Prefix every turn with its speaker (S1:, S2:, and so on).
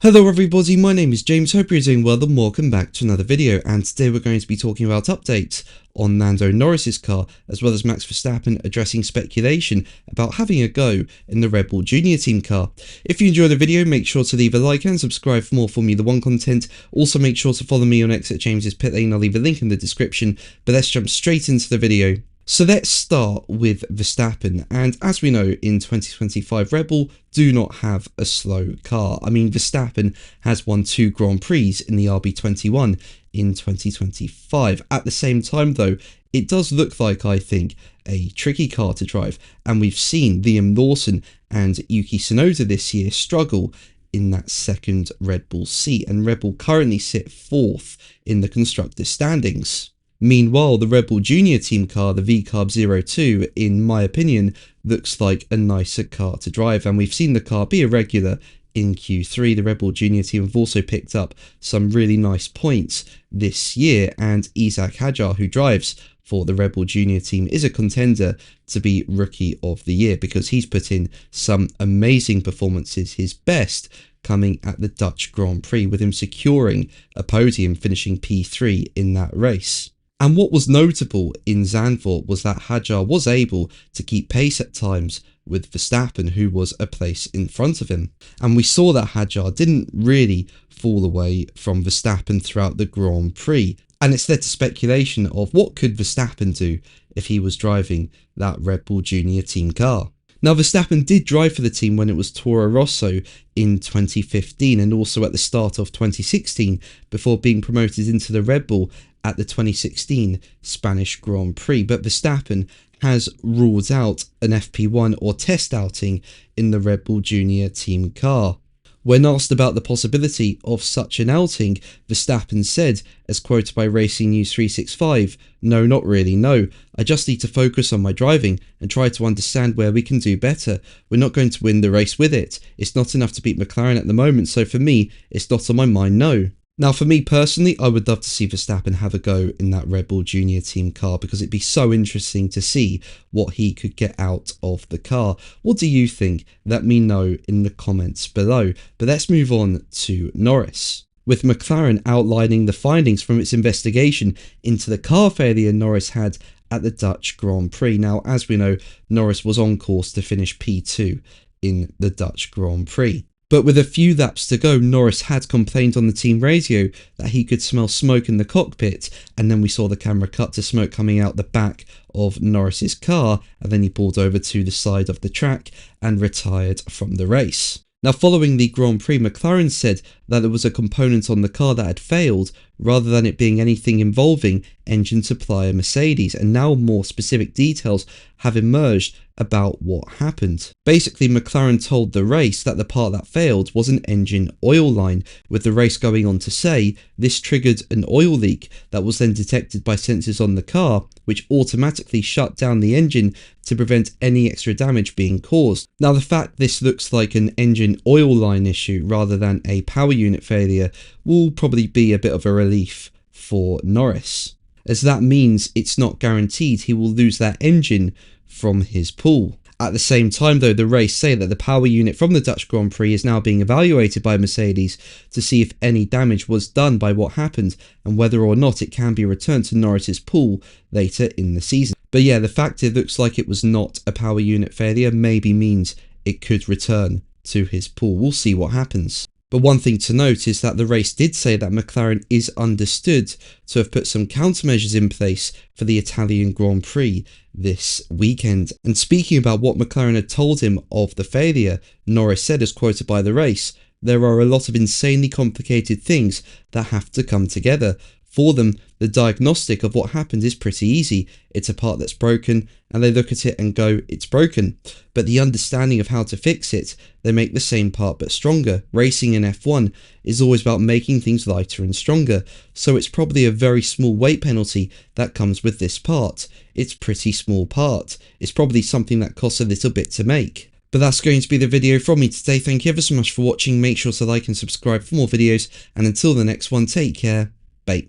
S1: Hello everybody, my name is James, hope you're doing well and welcome back to another video, and today we're going to be talking about updates on Lando Norris's car, as well as Max Verstappen addressing speculation about having a go in the Red Bull Junior team car. If you enjoyed the video, make sure to leave a like and subscribe for more Formula 1 content. Also make sure to follow me on X at James's Pit Lane, I'll leave a link in the description, but let's jump straight into the video. So let's start with Verstappen, and as we know, in 2025 Red Bull do not have a slow car. I mean, Verstappen has won 2 Grand Prix in the RB21 in 2025. At the same time though, it does look like, I think, a tricky car to drive, and we've seen Liam Lawson and Yuki Tsunoda this year struggle in that second Red Bull seat, and Red Bull currently sit 4th in the constructors' standings. Meanwhile, the Red Bull Junior team car, the VCarb 02, in my opinion, looks like a nicer car to drive, and we've seen the car be a regular in Q3. The Red Bull Junior team have also picked up some really nice points this year, and Isaac Hadjar, who drives for the Red Bull Junior team, is a contender to be Rookie of the Year because he's put in some amazing performances, his best coming at the Dutch Grand Prix, with him securing a podium, finishing P3 in that race. And what was notable in Zandvoort was that Hadjar was able to keep pace at times with Verstappen, who was a place in front of him. And we saw that Hadjar didn't really fall away from Verstappen throughout the Grand Prix. And it's led to speculation of what could Verstappen do if he was driving that Red Bull Junior team car. Now, Verstappen did drive for the team when it was Toro Rosso in 2015 and also at the start of 2016 before being promoted into the Red Bull at the 2016 Spanish Grand Prix, but Verstappen has ruled out an FP1 or test outing in the Red Bull Junior team car. When asked about the possibility of such an outing, Verstappen said, as quoted by Racing News 365, "No, not really, no. I just need to focus on my driving and try to understand where we can do better. We're not going to win the race with it. It's not enough to beat McLaren at the moment, so for me, it's not on my mind, no." Now, for me personally, I would love to see Verstappen have a go in that Red Bull Junior team car because it'd be so interesting to see what he could get out of the car. What do you think? Let me know in the comments below. But let's move on to Norris, with McLaren outlining the findings from its investigation into the car failure Norris had at the Dutch Grand Prix. Now, as we know, Norris was on course to finish P2 in the Dutch Grand Prix. But with a few laps to go, Norris had complained on the team radio that he could smell smoke in the cockpit, and then we saw the camera cut to smoke coming out the back of Norris's car, and then he pulled over to the side of the track and retired from the race. Now, following the Grand Prix, McLaren said that there was a component on the car that had failed, rather than it being anything involving engine supplier Mercedes, and now more specific details have emerged about what happened. Basically, McLaren told the race that the part that failed was an engine oil line, with the race going on to say this triggered an oil leak that was then detected by sensors on the car, which automatically shut down the engine to prevent any extra damage being caused. Now, the fact this looks like an engine oil line issue rather than a power unit failure will probably be a bit of a relief for Norris, as that means it's not guaranteed he will lose that engine from his pool. At the same time though, the race say that the power unit from the Dutch Grand Prix is now being evaluated by Mercedes to see if any damage was done by what happened and whether or not it can be returned to Norris's pool later in the season. But yeah, the fact it looks like it was not a power unit failure maybe means it could return to his pool. We'll see what happens. But one thing to note is that the race did say that McLaren is understood to have put some countermeasures in place for the Italian Grand Prix this weekend. And speaking about what McLaren had told him of the failure, Norris said, as quoted by the race, "There are a lot of insanely complicated things that have to come together. For them, the diagnostic of what happened is pretty easy. It's a part that's broken, and they look at it and go, it's broken. But the understanding of how to fix it, they make the same part but stronger. Racing in F1 is always about making things lighter and stronger, so it's probably a very small weight penalty that comes with this part. It's pretty small part. It's probably something that costs a little bit to make." But that's going to be the video from me today. Thank you ever so much for watching. Make sure to like and subscribe for more videos, and until the next one, take care. Bye.